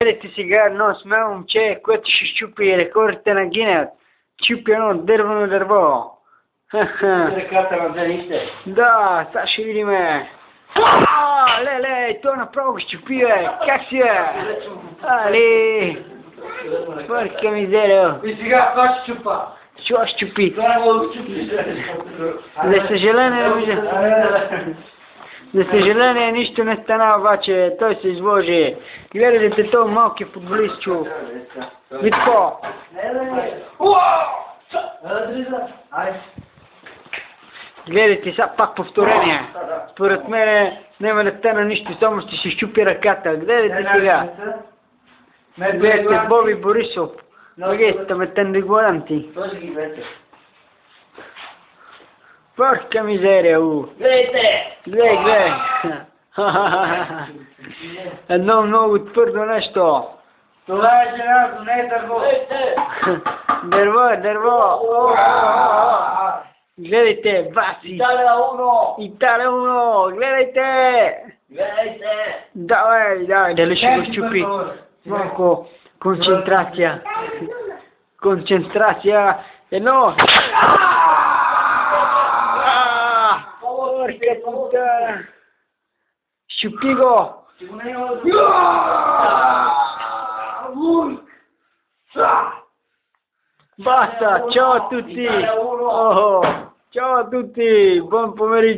Gledajte si ga, no, sme momče, kot še ščupi, rekordite na ginet. Ščupi ono drvno drvo. Rekata vam da niste. Da, sad še vidi me. Le, to napravo ščupive, kak si je? Ali, porca miserio. Vi si ga, ko ščupa? Čo ščupi? To ne mogu ščupi. Da se želene ne može. Da se želene ništa ne stanava, če to se izvoži. Gledajte to malke futbolišču. Vitko. Gledajte sad pak povtorenje. Според мене nema да стана нищо, само ще се щупи ръката. Гледайте сега. Гледайте Боби Борисов. Гледайте ме тендегорам ти. Porca miseria, Гледайте! Гледай. Едно много твърдо нещо. Това е желязо, не е дърво. Дърво. Гледайте, Васи. Италия 1! Италия 1, гледайте. Давай, дали ще го щупи. Малко концентрация. Едно. Порка puta. Щупи го. Basta, ciao a tutti. Ciao a tutti, buon pomeriggio.